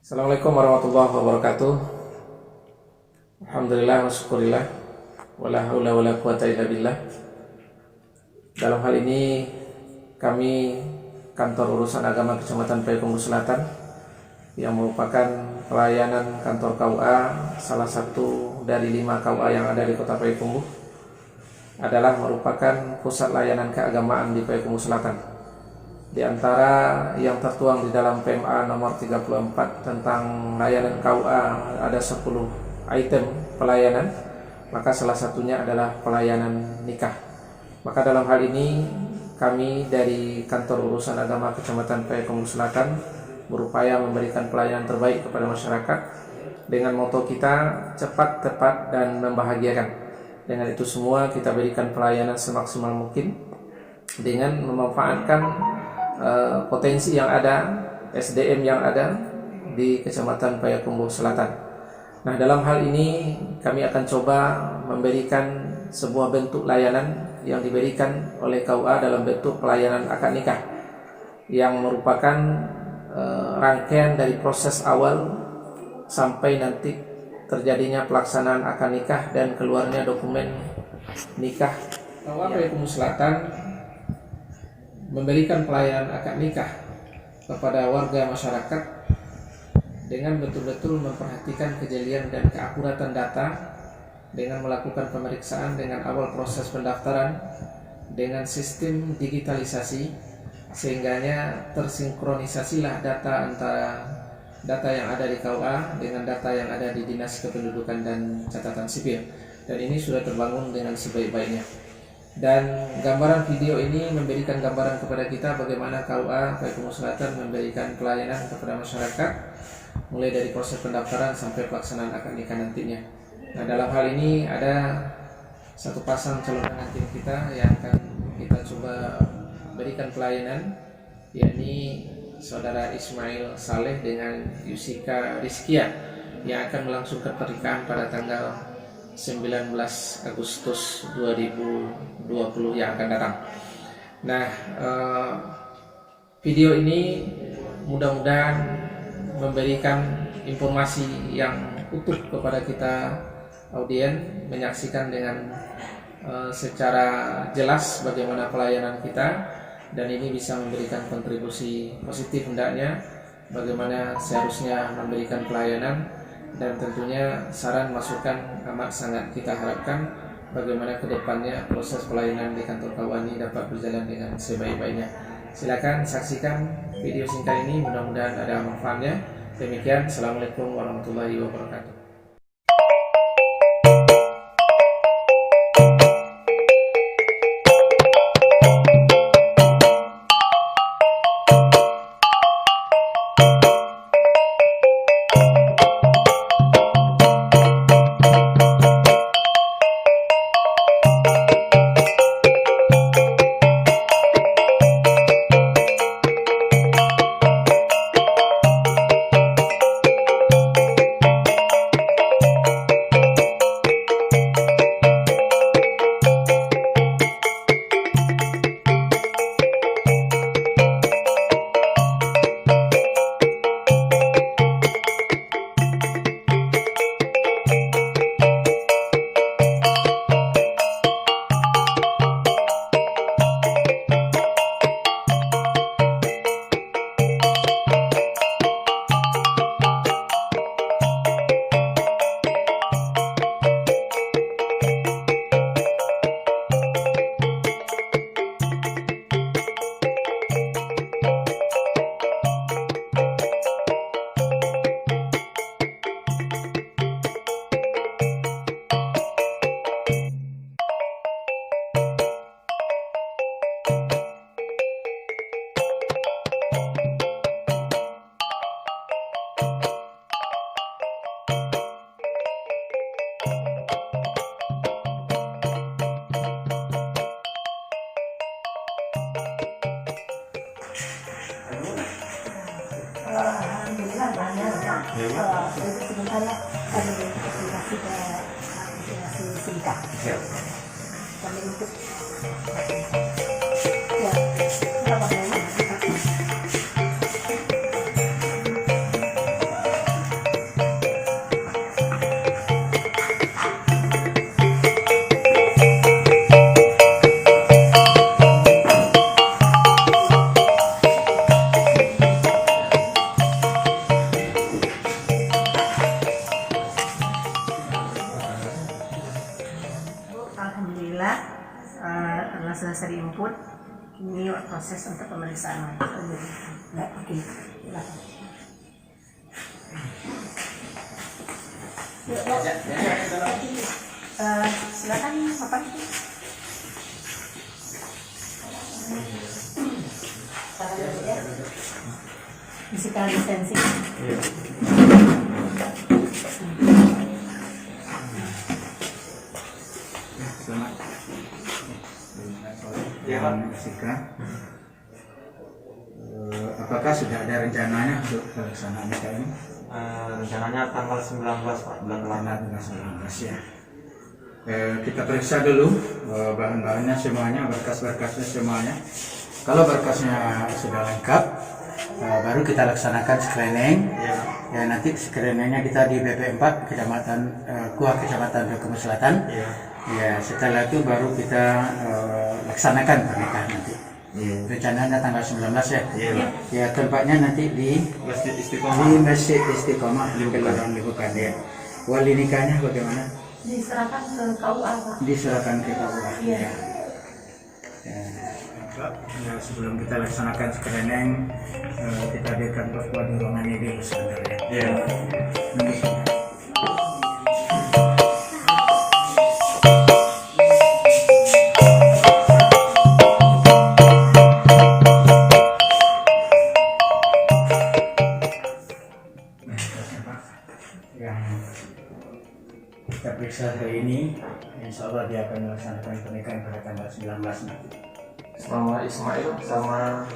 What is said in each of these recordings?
Assalamualaikum warahmatullahi wabarakatuh. Alhamdulillah wa syukurillah, wala haula wala quwata illa billah. Dalam hal ini kami Kantor Urusan Agama Kecamatan Payakumbuh Selatan yang merupakan pelayanan kantor KUA, salah satu dari 5 KUA yang ada di Kota Payakumbuh, adalah merupakan pusat layanan keagamaan di Payakumbuh Selatan. Di antara yang tertuang di dalam PMA nomor 34 tentang layanan KUA ada 10 item pelayanan, maka salah satunya adalah pelayanan nikah. Maka dalam hal ini kami dari Kantor Urusan Agama Kecamatan Payakumbuh Selatan berupaya memberikan pelayanan terbaik kepada masyarakat dengan moto kita cepat, tepat, dan membahagiakan. Dengan itu semua kita berikan pelayanan semaksimal mungkin dengan memanfaatkan potensi yang ada, SDM yang ada di Kecamatan Payakumbuh Selatan. Nah, dalam hal ini kami akan coba memberikan sebuah bentuk layanan yang diberikan oleh KUA dalam bentuk pelayanan akad nikah, yang merupakan rangkaian dari proses awal sampai nanti terjadinya pelaksanaan akad nikah dan keluarnya dokumen nikah. KUA Payakumbuh Selatan memberikan pelayanan akad nikah kepada warga masyarakat dengan betul-betul memperhatikan kejelian dan keakuratan data, dengan melakukan pemeriksaan dengan awal proses pendaftaran dengan sistem digitalisasi, sehingganya tersinkronisasilah data antara data yang ada di KUA dengan data yang ada di Dinas Kependudukan dan Catatan Sipil, dan ini sudah terbangun dengan sebaik-baiknya. Dan gambaran video ini memberikan gambaran kepada kita bagaimana KUA Payakumbuh Selatan memberikan pelayanan kepada masyarakat mulai dari proses pendaftaran sampai pelaksanaan akad nikah nantinya. Nah, dalam hal ini ada satu pasang calon pengantin kita yang akan kita coba berikan pelayanan, yakni Saudara Ismail Saleh dengan Yusika Rizkia yang akan melangsungkan pernikahan pada tanggal 19 Agustus 2020 yang akan datang. Nah, video ini mudah-mudahan memberikan informasi yang utuh kepada kita audien, menyaksikan dengan secara jelas bagaimana pelayanan kita, dan ini bisa memberikan kontribusi positif hendaknya bagaimana seharusnya memberikan pelayanan. Dan tentunya saran masukan amat sangat kita harapkan bagaimana kedepannya proses pelayanan di kantor KUA ini dapat berjalan dengan sebaik-baiknya. Silakan saksikan video singkat ini, mudah-mudahan ada manfaatnya. Demikian, Assalamualaikum warahmatullahi wabarakatuh. Alhamdulillah banyak kan. Jadi sebentar ya kami kasih singkat. Kami untuk ya berapa jemput. Ini proses untuk pemeriksaan. Enggak, oke. Silakan. Yuk, silakan Bapak. Physical distancing. Ya, Pak. Apakah sudah ada rencananya untuk pelaksanaan nikah ini? Rencananya tanggal 19 Pak, bulan Tanggal 19 ya. Kita periksa dulu bahan-bahannya semuanya, berkas-berkasnya semuanya. Kalau berkasnya sudah lengkap, baru kita laksanakan screening. Ya, nanti screeningnya kita di BP 4 Kecamatan Kuah Kecamatan Belitung Selatan. Ya, setelah itu baru kita laksanakan pernikahan nanti. Rencananya tanggal 19 ya. Ya, tempatnya nanti di Masjid di Istiqomah. Masjid Istiqomah Kelurahan Libukan ya. Wali nikahnya bagaimana? Diserahkan ke KUA, Pak. Diserahkan ke KUA. Iya. Ya, sebelum kita laksanakan screening, kita hadirkan Papua di ruangan ini dulu sebenarnya. Iya. Yang kita periksa hari ini, insya Allah dia akan melaksanakan pernikahan pada tanggal 19 nanti. Sama Ismail sama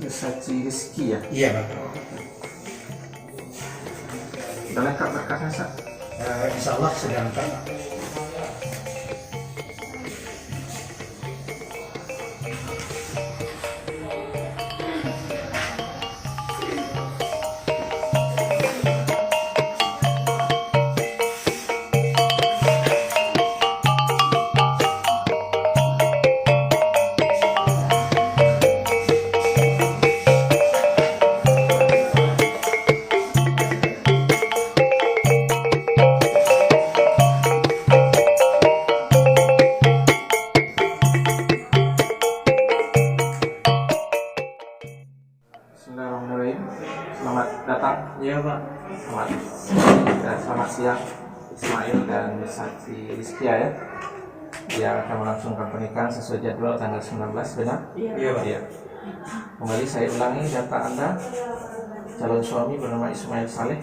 Yusachi Rizky ya. Iya, Pak. Udah lengkap berkasnya, Sa? Insya Allah sudah lengkap. Bismillahirrahmanirrahim. Selamat datang. Iya Pak. Selamat dan selamat siang Ismail dan Yusachi Rizky ya. Dia akan melangsungkan pernikahan sesuai jadwal tanggal 19, benar? Iya Pak. Iya. Kembali saya ulangi data Anda. Calon suami bernama Ismail Saleh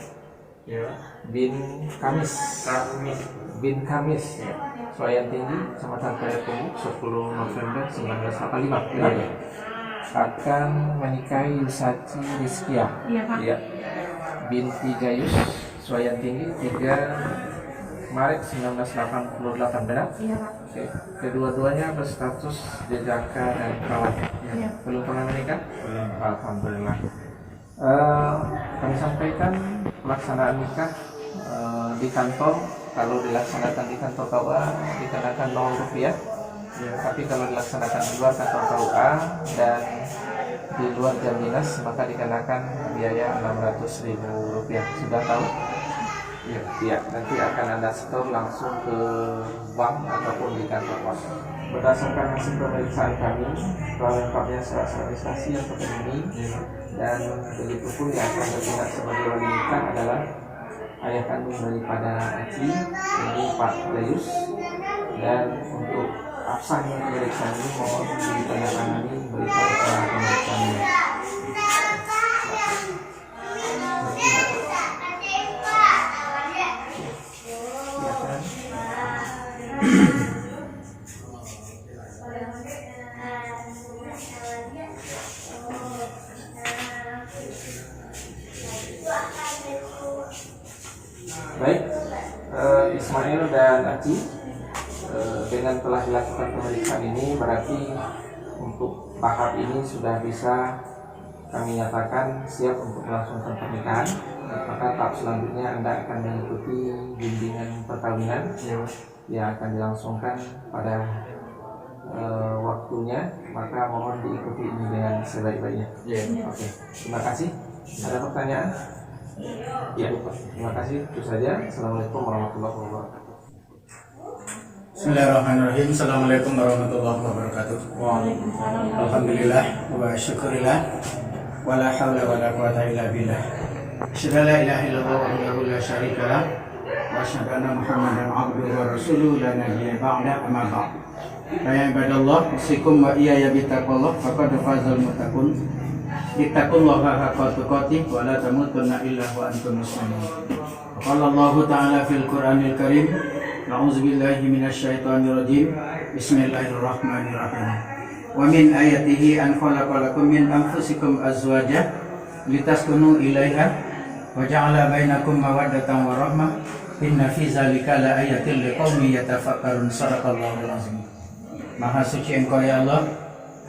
Iya. bin Kamis. Kamis. Bin Kamis. Suayan Tinggi, Kecamatan Payakumbuh, 10 November 1945. Benar? Iya. Akan menikahi Yusachi Rizkia. Iya, Pak. Iya. Binti Gayus, Suayan Tinggi, 3 Maret 1988, benar? Iya, Pak. Oke. Kedua-duanya berstatus jejaka dan perawat. Iya. Belum pernah menikah? Belum. Alhamdulillah. Kami sampaikan pelaksanaan nikah di kantor. Kalau dilaksanakan di kantor KUA dikenakan Rp0. Tapi kalau dilaksanakan di luar kantor KUA dan di luar jam dinas maka dikenakan biaya Rp600.000. Sudah tahu? Iya. Nanti akan Anda setor langsung ke bank ataupun di kantor pos. Berdasarkan hasil pemeriksaan kami, telah lengkapnya surat registrasi yang terpenuhi dan begitu pun yang akan bertindak sebagai wali nikah adalah ayah kandung daripada Aci, ini Pak Gayus, dan untuk absahnya pemeriksaan ini mohon ditandatangani berita acara pemeriksaan ini. Baik, Ismail dan Aci, dengan telah dilakukan pemeriksaan ini berarti untuk tahap ini sudah bisa kami nyatakan siap untuk melangsungkan pernikahan. Maka tahap selanjutnya Anda akan mengikuti bimbingan perkawinan yang akan dilangsungkan pada waktunya. Maka mohon diikuti ini dengan sebaik-baiknya. Oke, terima kasih. Ada pertanyaan? Ya, terima kasih. Itu saja. Assalamualaikum warahmatullahi wabarakatuh. Bismillahirrahmanirrahim. Assalamualaikum warahmatullahi wabarakatuh. Alhamdulillah wa syukurillah wa la hawla wa la quwata illa billah. Asyhadu an la ilaha illallah wahdahu la syarika lah wa asyhadu anna Muhammadan abduhu wa rasuluhu la nabiyya ba'da amma ba'd. Ya ibadallah, usikum wa iyaya bittaqwallah faqad fazal muttaqun. Ittaqullaha haqqa tuqatih wa la tamutunna illa wa antum muslimun. Qala Allah Ta'ala fil Qur'anil Karim, a'udzu billahi minasyaitonir rajim. Bismillahirrahmanirrahim. Wa min ayatihi an khalaqalakum min anfusikum azwaja litaskunu ilaiha wa ja'ala bainakum mawaddatan wa rahmah. Inna fi zalika la ayatil liqaumin yatafakkarun. Shadaqallahul azim. Maha suci Engkau ya Allah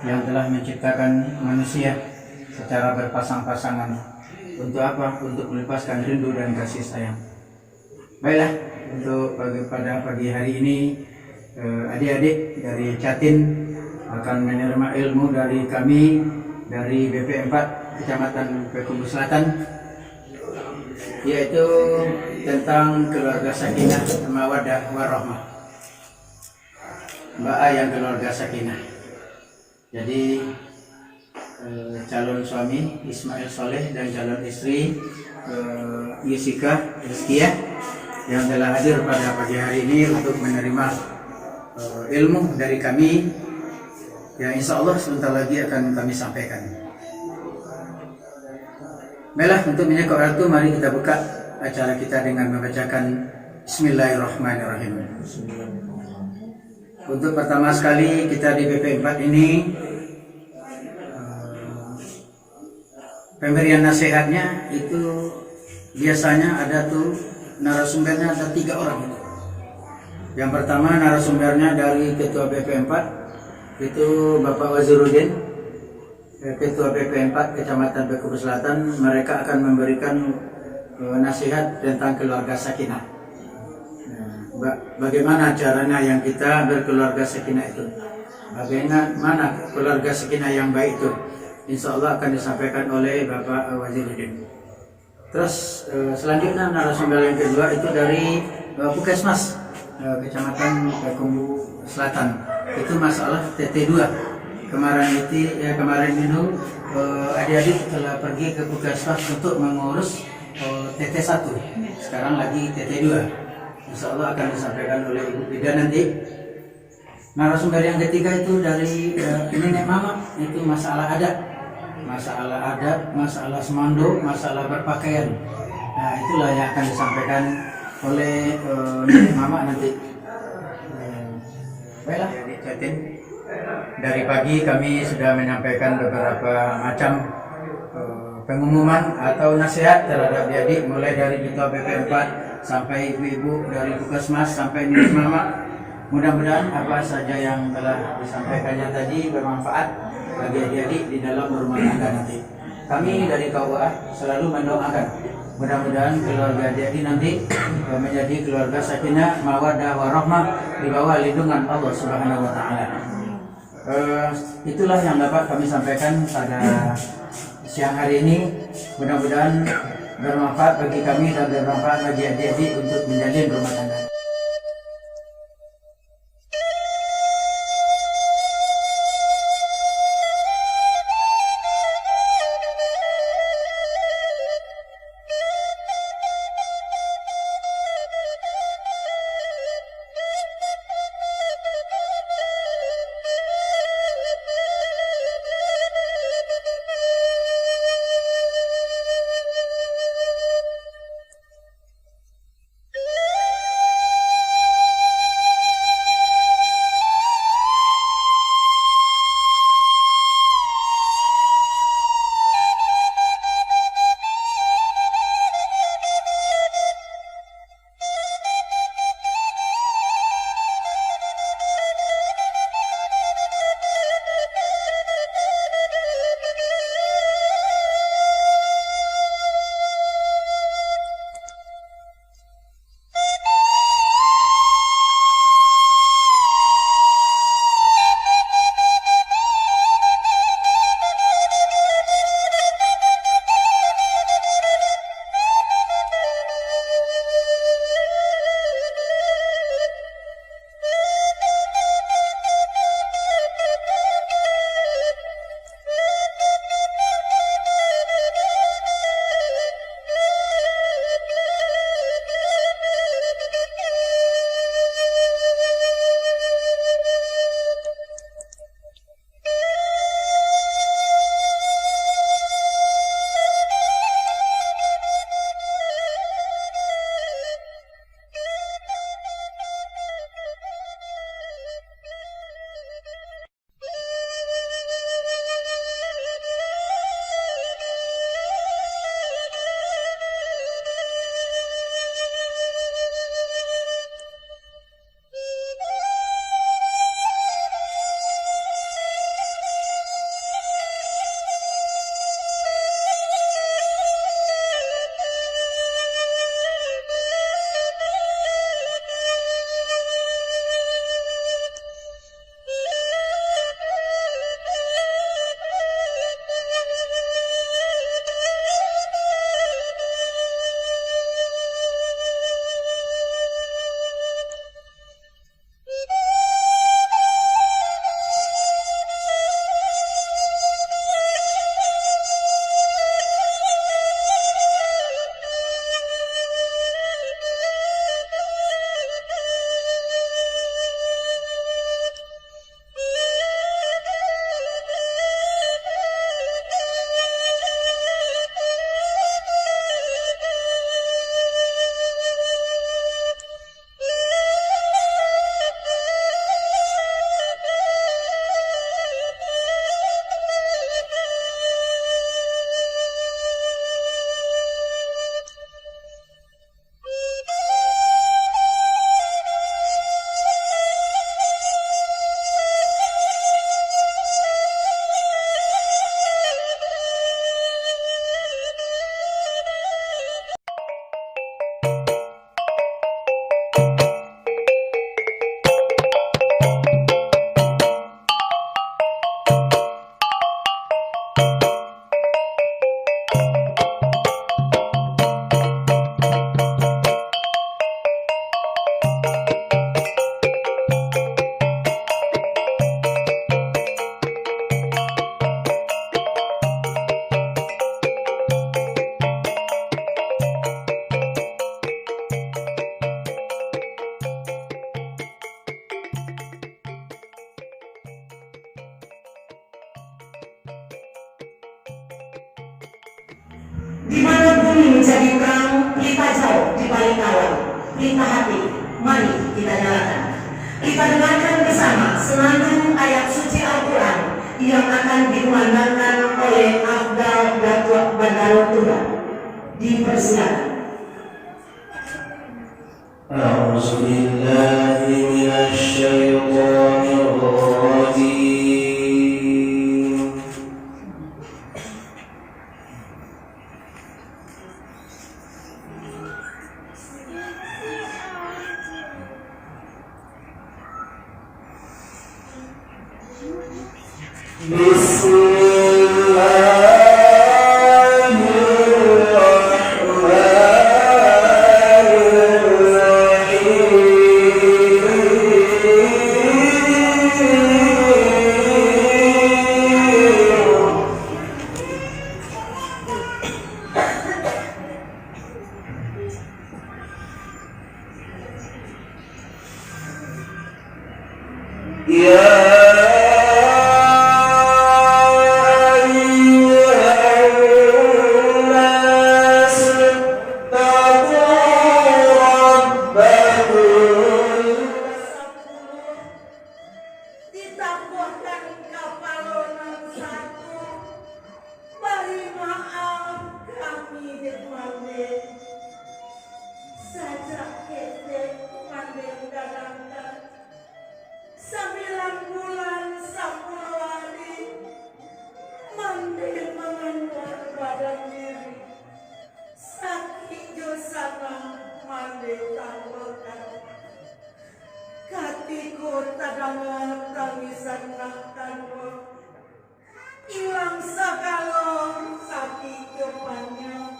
yang telah menciptakan manusia secara berpasang-pasangan. Untuk apa? Untuk melepaskan rindu dan kasih sayang. Baiklah, untuk pada pagi hari ini adik-adik dari Jatin akan menerima ilmu dari kami dari BP 4 Kecamatan Payakumbuh Selatan, yaitu tentang keluarga sakinah mawaddah warahmah. Mbak A yang keluarga sakinah. Jadi calon suami Ismail Soleh dan calon istri Yusika Rizkiyah yang telah hadir pada pagi hari ini untuk menerima ilmu dari kami yang insya Allah sebentar lagi akan kami sampaikan. Baiklah, untuk menyekok waktu, mari kita buka acara kita dengan membacakan Bismillahirrahmanirrahim. Untuk pertama sekali kita di BP 4 ini pemberian nasihatnya itu biasanya ada tuh narasumbernya ada 3 orang itu. Yang pertama narasumbernya dari Ketua BP 4 itu Bapak Waziruddin, Ketua BP 4 Kecamatan Payakumbuh Selatan. Mereka akan memberikan nasihat tentang keluarga sakinah. Bagaimana caranya yang kita berkeluarga sakinah itu? Bagaimana keluarga sakinah yang baik itu? Insya Allah akan disampaikan oleh Bapak Waziruddin. Terus selanjutnya narasumber yang kedua itu dari Puskesmas Kecamatan Payakumbuh Selatan. Itu masalah TT2. Kemarin itu adik-adik telah pergi ke Puskesmas untuk mengurus TT1. Sekarang lagi TT2. Insya Allah akan disampaikan oleh Ibu Pida nanti. Narasumber yang ketiga itu dari Nenek Mama, itu masalah adat, masalah semando, masalah berpakaian. Nah, itulah yang akan disampaikan oleh Nenek Mama nanti. Baiklah, Jatin. Dari pagi kami sudah menyampaikan beberapa macam pengumuman atau nasihat terhadap adik, mulai dari Ketua BP 4 sampai ibu-ibu dari Puskesmas sampai Nenek Mama. Mudah-mudahan apa saja yang telah disampaikannya tadi bermanfaat bagi adik-adik di dalam rumah tangga nanti. Kami dari KUA selalu mendoakan mudah-mudahan keluarga adik-adik nanti menjadi keluarga sakinah mawaddah warahmah di bawah lindungan Allah Subhanahu wa taala. Itulah yang dapat kami sampaikan pada siang hari ini. Mudah-mudahan bermanfaat bagi kami dan bermanfaat bagi adik-adik untuk menjalin rumah tangga. terjadi perang, pelita jauh di balik kawat, pelita hati, mari kita nyalakan. Kita dengarkan bersama senandung ayat suci Al-Quran yang akan dikumandangkan oleh Afdal Datuk Bandarotura. Dipersilakan. أعوذ بالله من الشيطان الرجيم بسم الله Ilang segala sakit depannya,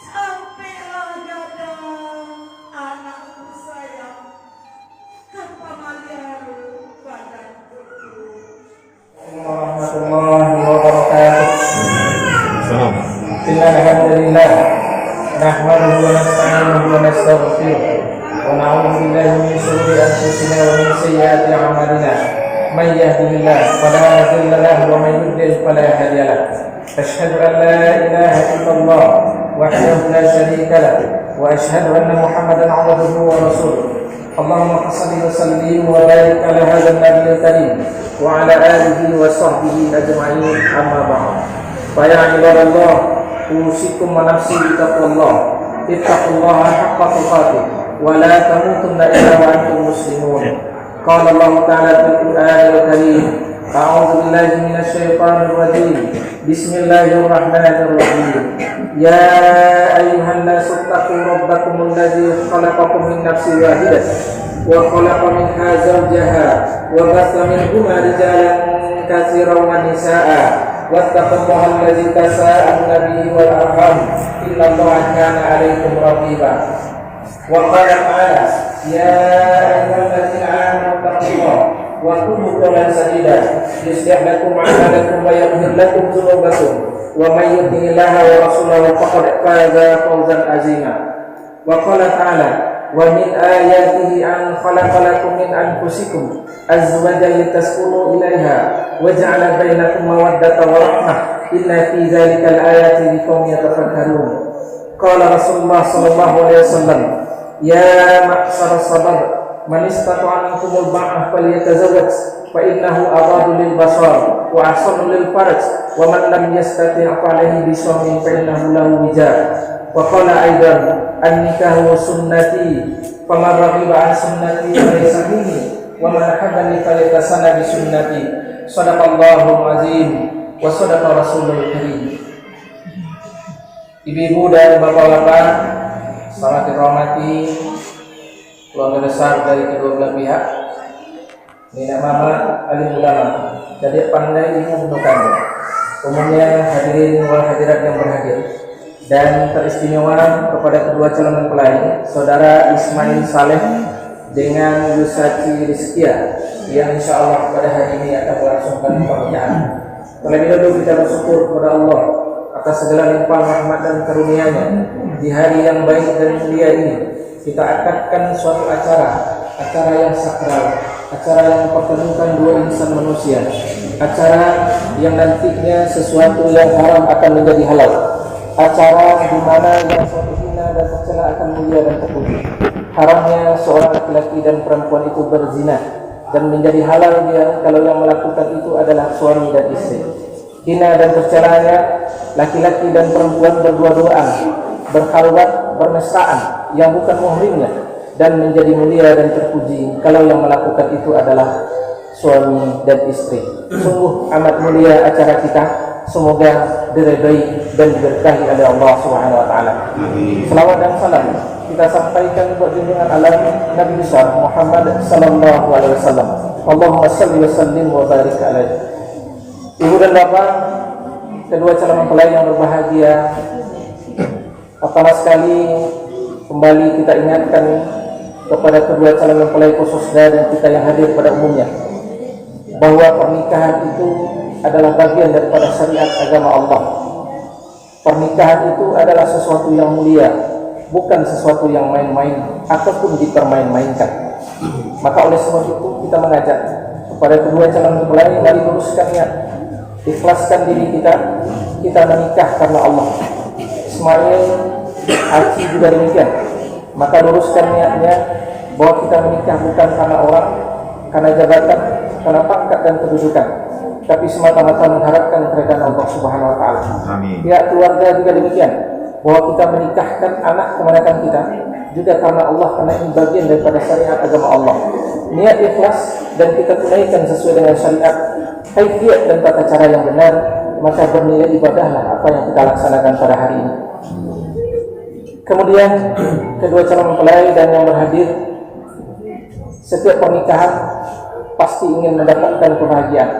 sampailah dada anakku sayang, kepamalian badanku. Warahmatullahi wabarakatuh. Alhamdulillah. Nahmaduhu wa nasta'inuhu wa nastaghfiruh. Wa na'udzu billahi min shururi anfusina wa min sayyiati a'malina. من يهده الله فلا مضل له ومن يضلل فلا هادي له أشهد أن لا إله إلا الله وحده لا شريك له وأشهد أن محمدا عبده ورسوله اللهم صل وسلم وبارك على هذا النبي الكريم وعلى آله وصحبه أجمعين أما بعد فيا عباد الله أوصيكم ونفسي بتقوى الله اتقوا الله حق تقاته ولا تموتن إلا وأنتم مسلمون. قال الله تعالى في القرآن الكريم أعوذ بالله من الشيطان الرجيم بسم الله الرحمن الرحيم يا أيها الناس اتقوا ربكم الذي خلقكم من نفس واحدة وخلق منها زوجها وبث منهما رجالا كثيرا ونساء واتقوا الله الذي تساءلون به والأرحام إن الله كان عليكم رقيبا. وقال تعالى يا أيها الذين آمنوا اتقوا الله وقولوا قولا سديدا يصلح لكم أعمالكم ويغفر لكم ذنوبكم ومن يطع الله ورسوله فقد فاز فوزا عظيما. وقال تعالى ومن آياته أن خلق لكم من أنفسكم أزواجا لتسكنوا إليها وجعل بينكم مودة ورحمة إن في ذلك الآيات لقوم يتفكرون. قال رسول الله صلى الله عليه وسلم يا معشر الشباب من استطاع منكم الباءة فليتزوج فإنه أغض للبصر وأحسن للفرج ومن لم يستطع فعليه بصوم فإنه له وجاء. وقال أيضا النكاح سنتي فمن رغب عن سنتي فليس مني ومن أحبني فليتسنى بسنتي. صدق الله العظيم وصدق رسوله الكريم. Ibu-ibu dan bapak-bapak sangat dirahmati keluarga besar dari kedua belah pihak, Nina Mama, alim ulama, jadi pandai ilmu bentukan. Umumnya hadirin wal hadirat yang berhadir dan teristimewa kepada kedua calon mempelai, saudara Ismail Saleh dengan Yusati Rizkia yang insya Allah pada hari ini akan melangsungkan pernikahan. Terlebih dahulu kita bersyukur kepada Allah atas segala limpahan rahmat dan karunia-Nya di hari yang baik dan mulia ini. Kita akadkan suatu acara yang sakral, acara yang mempertemukan dua insan manusia, acara yang nantinya sesuatu yang haram akan menjadi halal, acara di mana yang suatu hina dan tercela akan mulia dan terpuji. Haramnya seorang laki-laki dan perempuan itu berzina, dan menjadi halal dia kalau yang melakukan itu adalah suami dan istri. Hina dan tercelanya laki-laki dan perempuan berdua-duaan, berkhalwat, bermesraan yang bukan muhrimnya, dan menjadi mulia dan terpuji kalau yang melakukan itu adalah suami dan istri. Sungguh amat mulia acara kita. Semoga diridai dan diberkahi oleh Allah Subhanahu wa taala. Selawat dan salam kita sampaikan buat junjungan alam Nabi besar Muhammad sallallahu alaihi wasallam. Allahumma shalli wa sallim wa barik alaihi. Ibu dan bapak, kedua calon mempelai yang berbahagia, pertama sekali kembali kita ingatkan kepada kedua calon mempelai khususnya dan kita yang hadir pada umumnya, bahwa pernikahan itu adalah bagian daripada syariat agama Allah. Pernikahan itu adalah sesuatu yang mulia, bukan sesuatu yang main-main ataupun dipermain-mainkan. Maka oleh sebab itu kita mengajak kepada kedua calon mempelai, mari luruskan niat, ikhlaskan diri kita menikah karena Allah. Ismail, Haji juga demikian. Maka luruskan niatnya bahwa kita menikah bukan karena orang, karena jabatan, karena pangkat dan kedudukan, tapi semata-mata mengharapkan keridhaan Allah Subhanahu wa taala. Amin. Pihak keluarga juga demikian, bahwa kita menikahkan anak keponakan kita juga karena Allah, karena ini bagian daripada syariat agama Allah. Niat ikhlas dan kita tunaikan sesuai dengan syariat, kaifiat dan tata cara yang benar, maka bernilai ibadahlah apa yang kita laksanakan pada hari ini. Kemudian kedua calon mempelai dan yang berhadir, setiap pernikahan pasti ingin mendapatkan kebahagiaan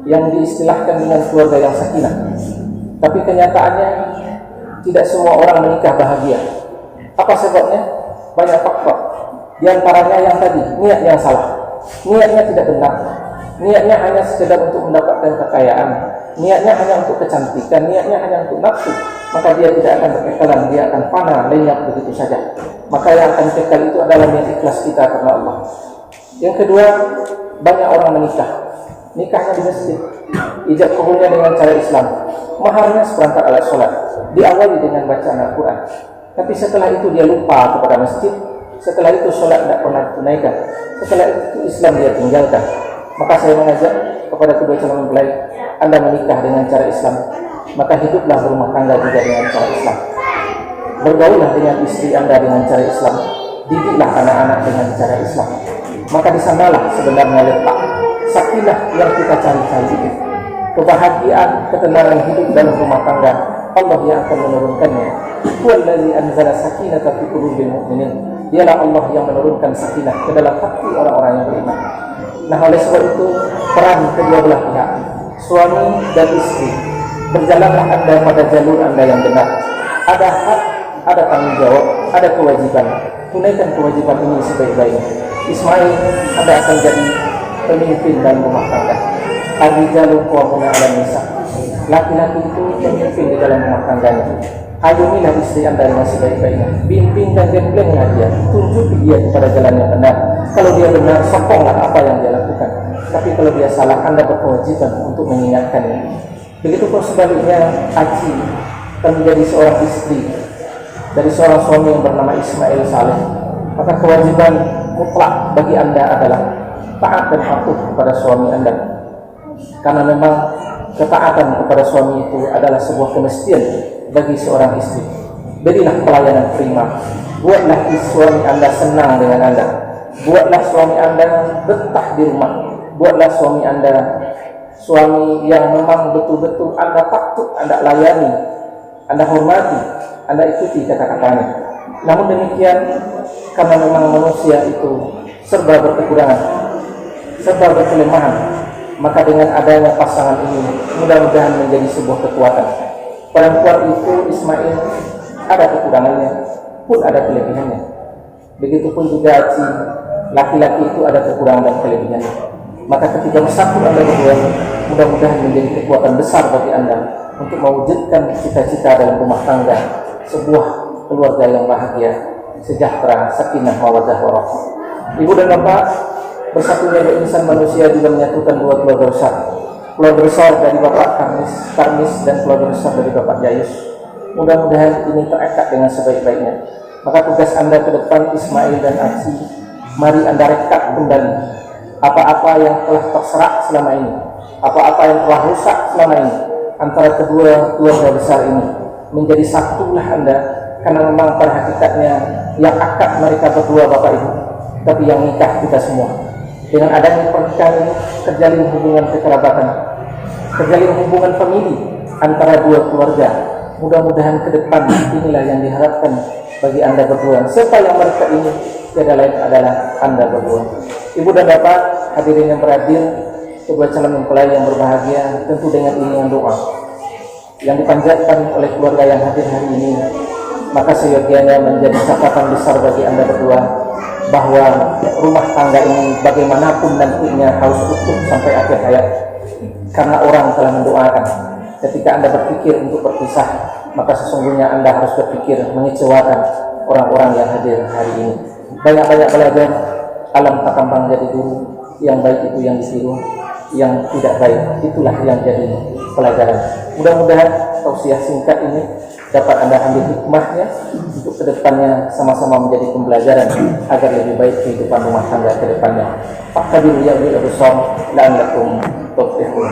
yang diistilahkan dengan keluarga yang sakinah. Tapi kenyataannya tidak semua orang menikah bahagia. Apa sebabnya? Banyak faktor. Di antaranya yang tadi, niat yang salah. Niatnya tidak benar. Niatnya hanya sekedar untuk mendapatkan kekayaan. Niatnya hanya untuk kecantikan. Niatnya hanya untuk nafsu. Maka dia tidak akan berkekalan. Dia akan fana, lenyap begitu saja. Maka yang akan kekal itu adalah niat ikhlas kita karena Allah. Yang kedua, banyak orang menikah. Nikahnya di masjid, ijab kabulnya dengan cara Islam, maharnya seperangkat alat sholat, diawali dengan bacaan Al-Quran. Tapi setelah itu dia lupa kepada masjid, setelah itu sholat tidak pernah tunaikan, setelah itu Islam dia tinggalkan. Maka saya mengajak kepada kedua calon mempelai, Anda menikah dengan cara Islam, maka hiduplah berumah tangga juga dengan cara Islam. Bergaullah dengan istri Anda dengan cara Islam, didiklah anak-anak dengan cara Islam. Maka di sanalah sebenarnya letak sakinah yang kita cari-cari itu. Kebahagiaan, ketenangan hidup dalam rumah tangga, Allah yang akan menurunkannya. Huwallazi anzala sakinata fi qulubil mu'minin. Dialah Allah yang menurunkan sakinah ke dalam hati orang-orang yang beriman. Nah, oleh sebab itu peran kedua belah pihak, suami dan istri, berjalanlah Anda pada jalur Anda yang benar. Ada hak, ada tanggung jawab, ada kewajiban. Tunaikan kewajiban ini sebaik-baiknya. Ismail, Anda akan jadi pemimpin dalam rumah tangga. Ar-rijalu qawwamuna 'alan nisa. Laki-laki itu pemimpin di dalam rumah tangganya. Ayumilah istri Anda dengan sebaik-baiknya. Bimbing dan gemblenglah dia. Tunjuki dia kepada jalan yang benar. Kalau dia benar, sokonglah apa yang dia lakukan. Tapi kalau dia salah, Anda berkewajiban untuk mengingatkannya. Begitupun sebaliknya, Aci akan menjadi seorang istri dari seorang suami yang bernama Ismail Saleh. Maka kewajiban mutlak bagi Anda adalah taat dan patuh kepada suami Anda. Karena memang ketaatan kepada suami itu adalah sebuah kemestian bagi seorang istri. Berilah pelayanan prima. Buatlah suami Anda senang dengan Anda. Buatlah suami Anda betah di rumah. Buatlah suami Anda suami yang memang betul-betul Anda patut Anda layani, Anda hormati, Anda ikuti kata-katanya. Namun demikian, karena memang manusia itu serba berkekurangan, serba berkelemahan, maka dengan adanya pasangan ini mudah-mudahan menjadi sebuah kekuatan. Perempuan itu Ismail ada kekurangannya, pun ada kelebihannya. Begitupun juga Aci, laki-laki itu ada kekurangan dan kelebihannya. Maka ketika bersatu Anda berdua, mudah-mudahan menjadi kekuatan besar bagi Anda untuk mewujudkan cita-cita dalam rumah tangga, sebuah keluarga yang bahagia, sejahtera, sakinah, mawaddah, warahmah. Ibu dan bapak, bersatunya insan manusia juga menyatukan dua keluarga besar. Keluarga besar dari Bapak Karmis dan keluarga besar dari Bapak Jayus. Mudah-mudahan ini terakad dengan sebaik-baiknya. Maka tugas Anda ke depan, Ismail dan Aksi, mari Anda rekap kembali apa-apa yang telah terserak selama ini, apa-apa yang telah rusak selama ini antara kedua keluarga besar ini. Menjadi satulah Anda, karena memang pada hakikatnya yang akad mereka berdua bapak ibu, tapi yang nikah kita semua. Dengan adanya pernikahan ini terjalin hubungan kekerabatan, terjalin hubungan famili antara dua keluarga. Mudah-mudahan ke depan inilah yang diharapkan bagi Anda berdua. Siapa yang mereka ini tiada lain adalah Anda berdua. Ibu dan bapak hadirin yang berhadir, kedua calon mempelai yang berbahagia, tentu dengan iringan doa yang dipanjatkan oleh keluarga yang hadir hari ini, maka seyogianya menjadi catatan besar bagi Anda berdua bahwa rumah tangga ini bagaimanapun nantinya harus utuh sampai akhir hayat, karena orang telah mendoakan. Ketika Anda berpikir untuk berpisah, maka sesungguhnya Anda harus berpikir mengecewakan orang-orang yang hadir hari ini. Banyak-banyak belajar, alam tak gampang jadi guru. Yang baik itu yang ditiru, yang tidak baik itulah yang jadi pelajaran. Mudah-mudahan tausiah singkat ini dapat Anda ambil hikmahnya untuk kedepannya sama-sama menjadi pembelajaran agar lebih baik kehidupan rumah tangga kedepannya. Faqadiru ya bil absar la'allakum tuflihun.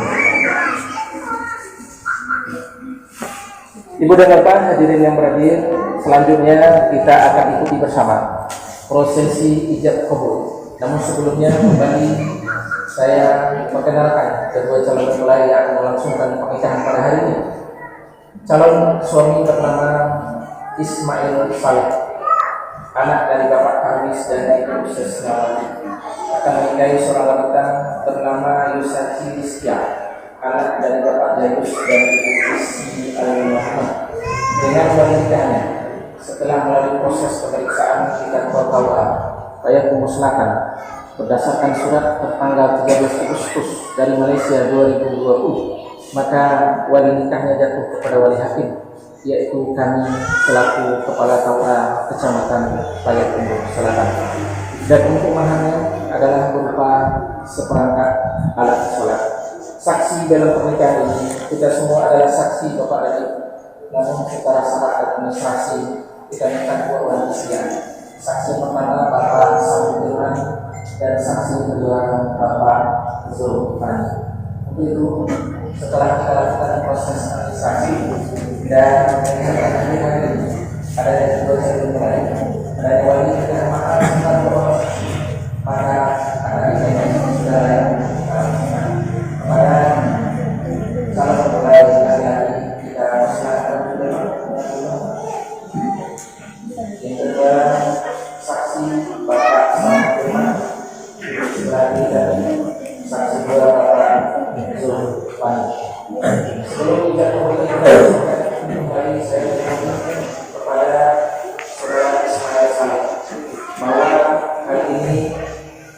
Ibu dan bapak hadirin yang berhadir, selanjutnya kita akan ikuti bersama prosesi ijab kabul. Namun sebelumnya kembali saya perkenalkan kedua calon mempelai yang akan melangsungkan pernikahan pada hari ini. Calon suami bernama Ismail Saleh, anak dari Bapak Karmis dan Ibu Sesnawati, akan menikahi seorang wanita bernama Yusati Rizkia, anak dari Bapak Jairus dan Ibu Isi Al-Muhammad. Dengan menikahnya, setelah melalui proses pemeriksaan di kantor KUA Payakumbuh berdasarkan surat tertanggal 13 Agustus dari Malaysia 2020, maka wali nikahnya jatuh kepada wali hakim, yaitu kami selaku Kepala KUA Kecamatan Payakumbuh Selatan. Dan untuk maharnya adalah berupa seperangkat alat sholat. Saksi dalam pernikahan ini kita semua adalah saksi bapak dan ibu. Namun secara syarat administrasi kita minta dua orang isian. Saksi pertama Bapak Samudirman dan saksi kedua Bapak Zulfani. Untuk itu setelah kita lakukan proses administrasi dan pernikahan ini ada dua calon mempelai, ada wali dan mahar serta para anak kita sudah kepada calon mempelai laki-laki kita persilakan. Yang kedua saksi Bapak Samudirman lagi dan saksi dua Bapak Zulfani. Sebelum tidak kembali saya mengingatkan kepada saudara Ismail Saleh bahwa hari ini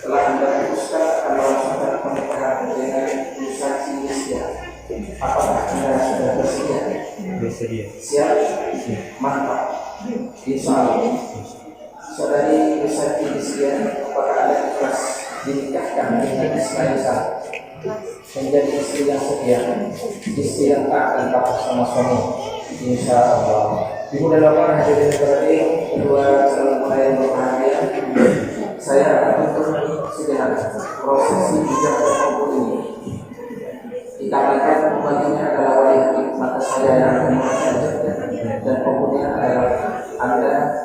telah Anda putuskan akan melangsungkan pernikahan dengan Yusati Rizkia. Apakah Anda sudah bersedia? Bersedia. Siap? Mantap. Insya Allah. Saudari Yusati Rizkia, apakah Anda ikhlas dinikahkan dengan Ismail Saleh menjadi istri yang setia, istri yang taat dan patuh sama suami? Insya Allah. Ibu dan bapak hadirin berhadir, kedua calon mempelai yang berbahagia, saya akan tutup sejenak prosesi ijab kabul ini. Dikarenakan baginya adalah wali hakim, maka saya yang akan membacakannya dan kemudian adalah Anda,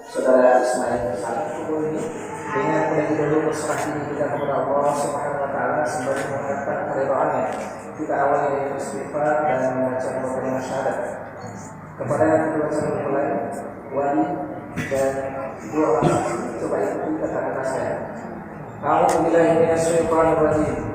saudara Ismail Saleh. Dengan lebih dulu berserah diri kita kepada Allah Subhanahu wa Ta'ala sembari mengharapkan keridhaannya. Kita awali dengan istighfar dan membaca dua kalimat syahadat kepada kedua calon mempelai, wali dan dua orang. Coba ikuti kata-kata saya. A'udzubillahi minasyaitonir rajim.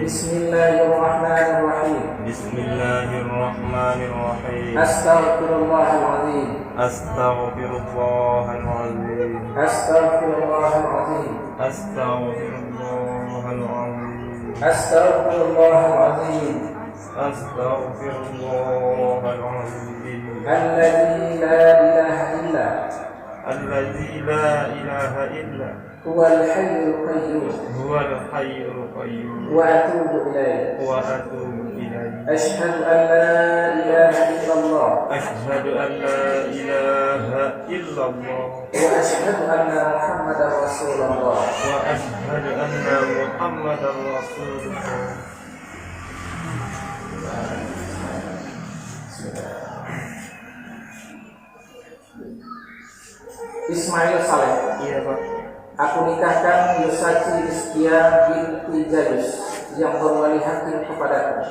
Bismillahirrahmanirrahim. Bismillahirrahmanirrahim. Astaghfirullahaladzim. Astaghfirullahaladzim. Astaghfirullahaladzim. Astaghfirullahaladzim. Astaghfirullahaladzim. Astaghfirullahaladzim. Alladzi la ilaha illa Alladzi la ilaha illa huwal hayyul qayyum huwal hayyul qayyum wa atubu ilaih. wa atubu ilaihi. Asyhadu an la وأشهد أن لا إله إلا الله وأشهد أن محمدا رسول الله وأشهد أن محمدا رسول الله. Ismail Saleh, Iya Pak. aku nikahkan Yusaci Rizkia binti Jayus yang berwali hakim kepadaku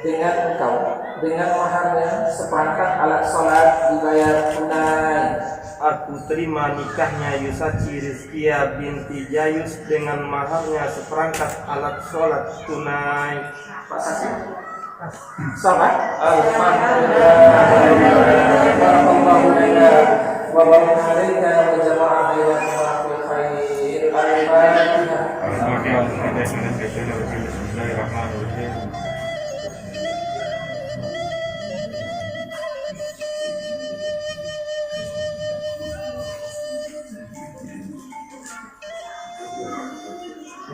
dengan engkau, dengan maharnya seperangkat alat sholat dibayar tunai. Aku terima nikahnya Yusaci Rizkia binti Jayus dengan maharnya seperangkat alat sholat tunai. Pak Saksi, sahabat, alhamdulillah, barakallahu lana wa baraka alaika wa jama'a bainakuma fil khair. Al-Fatihah. Bismillahirrahmanirrahim.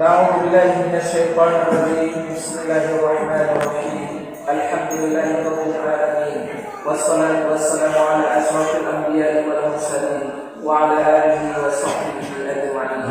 أعوذ بالله من الشيطان الرجيم. بسم الله الرحمن الرحيم. الحمد لله رب العالمين والصلاة والسلام على أشرف الأنبياء والمرسلين وعلى آله وصحبه أجمعين.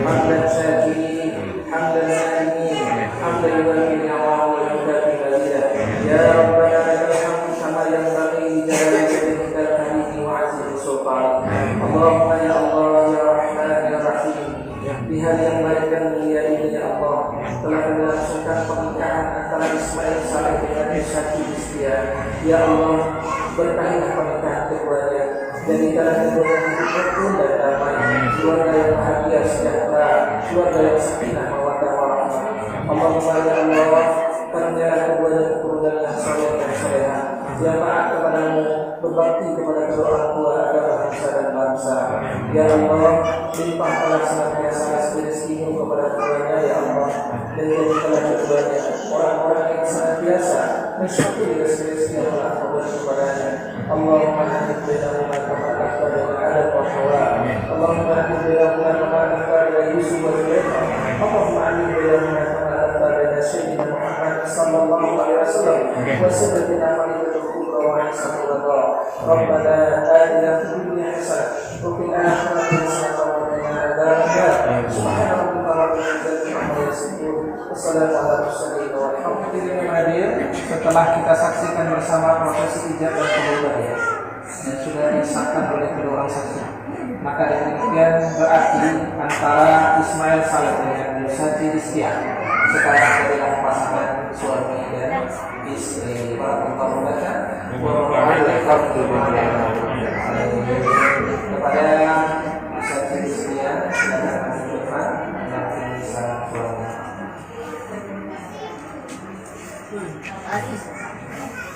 حمدا شاكرين حمدا نائمين حمدا يوافي نعمه ويكافي مزيدا. يا ربنا لك الحمد كما ينبغي لجلال وجهك الكريم وعزيز سلطانك. اللهم يا الله يا رحمن يا رحيم, di hari yang baik dan mulia ini ya Allah, telah dilangsungkan pernikahan antara Ismail Saleh dengan Yusaci Rizkia. Ya Allah, berkahilah pernikahan keduanya, jadikanlah keduanya hidup rukun dan damai, keluarga yang bahagia sejahtera, keluarga yang sakinah mawaddah warahmah. Allahumma ya Allah, karunialah keduanya keturunan yang saleh dan salehah, yang taat kepadamu, berbakti kepada kedua orang tua, agama, bangsa dan bangsa. Ya Allah, limpahkanlah senantiasa rezeki-rezekimu kepada keduanya ya Allah, dan jadikanlah keduanya orang-orang yang senantiasa mensyukuri rezeki-rezeki yang telah Kau beri kepadanya. Allahumma hadid bainahuma kama ahbabta baina Adam wa Hawa. Allahumma hadid bainahuma kama ahbabta baina Yusuf wa Zulaikha. Allahumma hadid bainahuma kama ahbabta baina Sayyidina Muhammad sallallahu alaihi wasallam wa sayyidatina Khalifatul Kubra wa Aisyah radha. Rabbana atina fid dunya hasanah wa fil akhirati hasanah wa qina adzabannar. Subhana rabbika rabbil izzati amma yasifun. Wassalamu ala mursalin walhamdulillahi hadir. Setelah kita saksikan bersama prosesi ijab dan kabul ya, yang sudah disahkan oleh kedua orang saksi, maka demikian berarti antara Ismail Saleh dengan Yusaci Rizkia sekarang adalah pasangan suami dan istri. Barakallahu laka wa kepada Yusaci Rizkia dan menunjukkan nanti sang suami.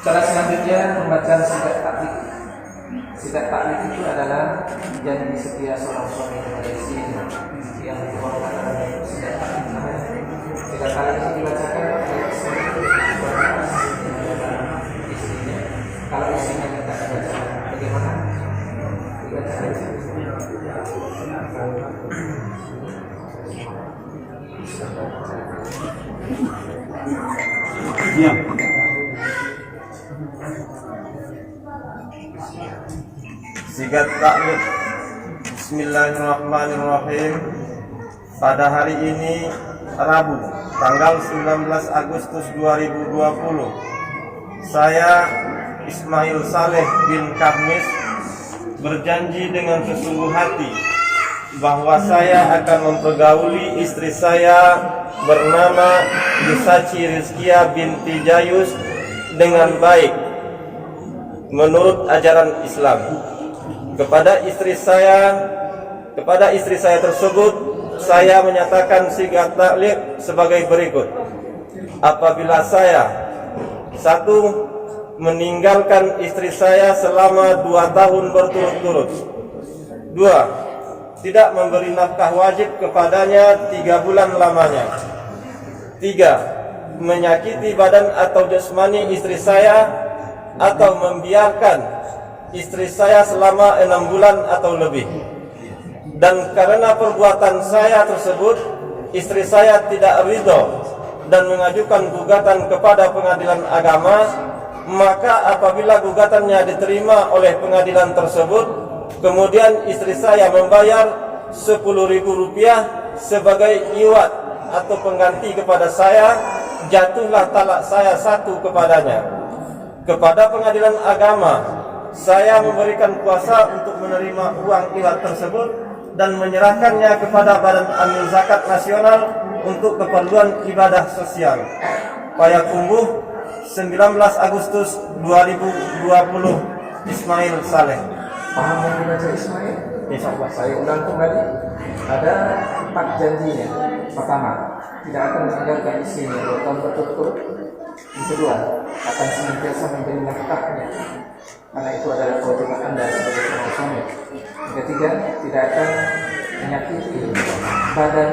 Cara selanjutnya pembacaan sigat taklid. Sigat taklid itu adalah janji setia seorang suami kepada istrinya yang dituangkan dalam sigat taklid namanya. Sigat taklid itu dibacakan oleh suami kepada istrinya. Kalau istrinya minta dibacakan, bagaimana? Dibacakan. Ya. Sigat taklid. Bismillahirrahmanirrahim. Pada hari ini Rabu, tanggal 19 Agustus 2020, saya Ismail Saleh bin Kamis berjanji dengan sesungguh hati bahwa saya akan mempergauli istri saya bernama Yusaci Rizkia binti Jayus dengan baik menurut ajaran Islam. Kepada istri saya tersebut saya menyatakan sigat taklid sebagai berikut. Apabila saya 1. meninggalkan istri saya selama 2 tahun berturut-turut. 2. tidak memberi nafkah wajib kepadanya 3 bulan lamanya. 3. menyakiti badan atau jasmani istri saya atau membiarkan istri saya selama 6 bulan atau lebih. Dan karena perbuatan saya tersebut, istri saya tidak ridho dan mengajukan gugatan kepada pengadilan agama, maka apabila gugatannya diterima oleh pengadilan tersebut, kemudian istri saya membayar Rp10.000 sebagai iwat atau pengganti kepada saya, jatuhlah talak saya 1 kepadanya. Kepada pengadilan agama, saya memberikan kuasa untuk menerima uang iwat tersebut dan menyerahkannya kepada Badan Amil Zakat Nasional untuk keperluan ibadah sosial. Payakumbuh, 19 Agustus 2020. Ismail Saleh. Paham yang dibaca Ismail? Insyaallah. Saya ulang kembali. Ada 4 janjinya. Pertama, tidak akan meninggalkan istrinya 2 tahun berturut-turut. Yang kedua, akan senantiasa memberi nafkahnya, karena itu adalah kewajiban Anda sebagai seorang suami. Yang ketiga, tidak akan menyakiti badan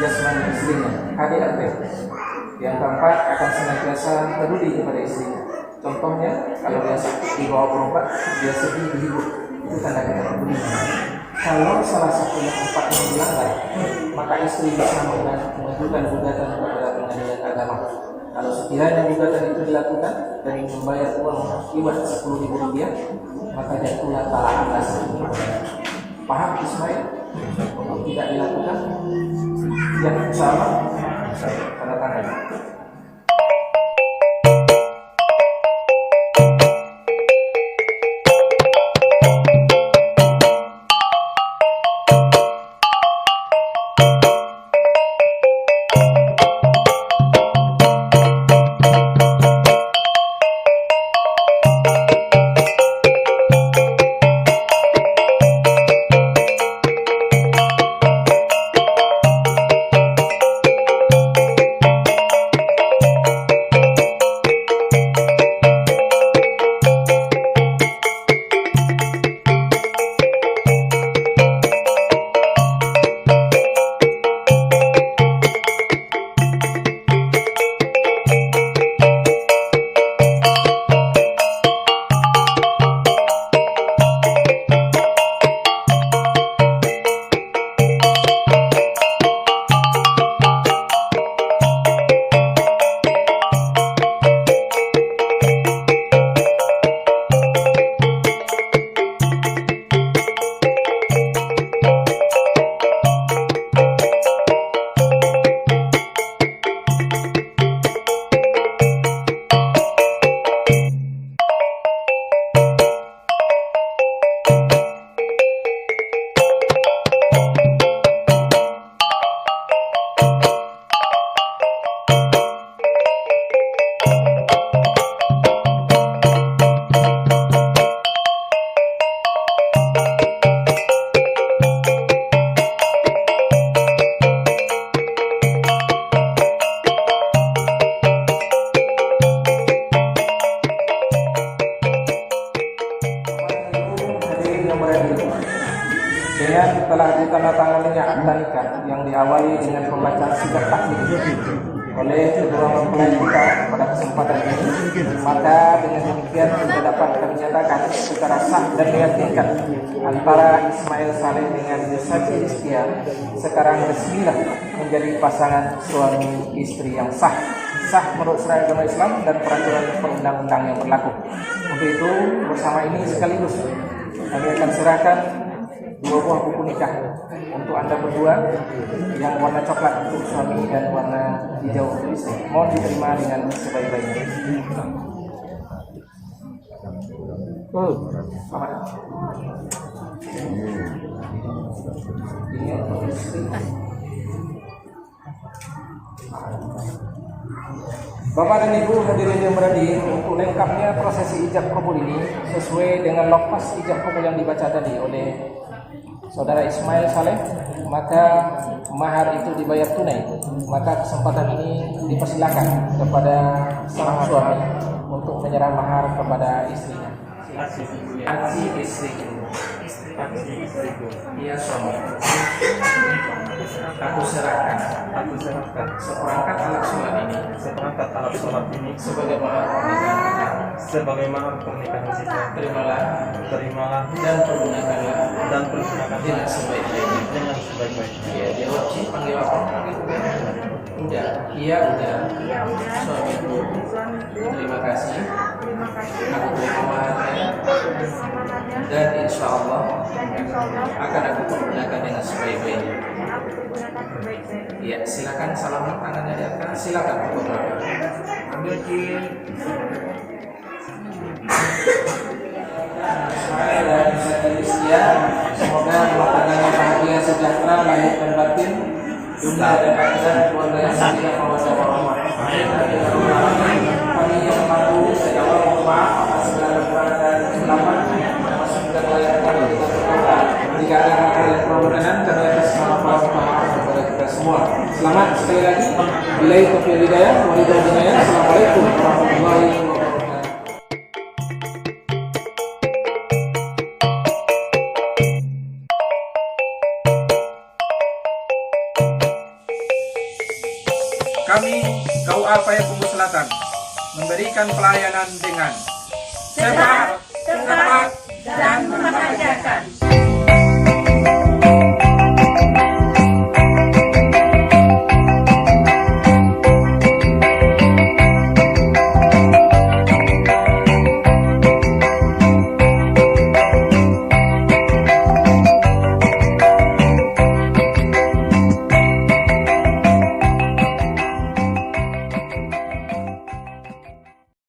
jasmani istrinya, KDRT. Yang keempat, akan senantiasa peduli kepada istrinya. Contohnya, kalau dia sakit dibawa berobat, dia sedih dihibur, itu tanda kita peduli. Kalau salah satu yang 4 ini dilanggar, maka istri bisa mengajukan gugatan kepada pengadilan agama. Kalau sekiranya gugatan itu dilakukan dan membayar uang iwat Rp10.000, maka jatuhlah talak Anda sendiri. Paham Ismail? Untuk tidak dilakukan, yang sama tanda tangan. Dengan telah ditandatanganinya akta nikah yang diawali dengan pembacaan sigat tahlil oleh kedua mempelai kita pada kesempatan ini, maka dengan demikian kita dapat kami nyatakan secara sah dan meyakinkan antara Ismail Saleh dengan Yusati Istiar sekarang resmilah menjadi pasangan suami istri yang sah menurut syariat agama Islam dan peraturan perundang-undang yang berlaku. Untuk itu bersama ini sekaligus kami akan serahkan 2 buah buku nikah untuk Anda berdua, yang warna coklat untuk suami dan warna hijau untuk istri. Mohon diterima dengan sebaik-baiknya. Ini untuk istri. Bapak dan Ibu hadirin yang berhadir, untuk lengkapnya prosesi ijab kabul ini sesuai dengan lafaz ijab kabul yang dibaca tadi oleh Saudara Ismail Saleh, maka mahar itu dibayar tunai. Maka kesempatan ini dipersilakan kepada sang suami untuk menyerah mahar kepada istrinya. Aci istriku. Iya suami. Aku serahkan seperangkat alat sholat ini sebagai mahar pernikahan kita. Terimalah dan pergunakanlah dengan sebaik-baiknya. Ya, dia wajib panggil apa? Udah. Iya udah. Suamiku, terima kasih. terima kasih aku terima maafnya, dan insya Allah akan aku pergunakan dengan sebaik-baiknya. yang aku pergunakan sebaik-baiknya. Ya, silakan salaman tangannya di atas, silakan fotografer. Ambil Ki. Dan sekian, semoga rumah tangganya bahagia, sejahtera, lahir dan batin, dunia dan akhirat, keluarga yang sakinah mawaddah warahmah. Kami yang mampu sejauh mohon maaf atas segala kekurangan dan kesalahan, termasuk juga layak kami kita berdoa. Jika ada hal-hal yang kurang kami atas nama maaf kepada kita semua. Selamat sekali lagi. Billahi taufiq wal hidayah. Assalamualaikum warahmatullahi wabarakatuh. Kami KUA Payakumbuh Selatan memberikan pelayanan dengan cepat, tepat, dan membahagiakan.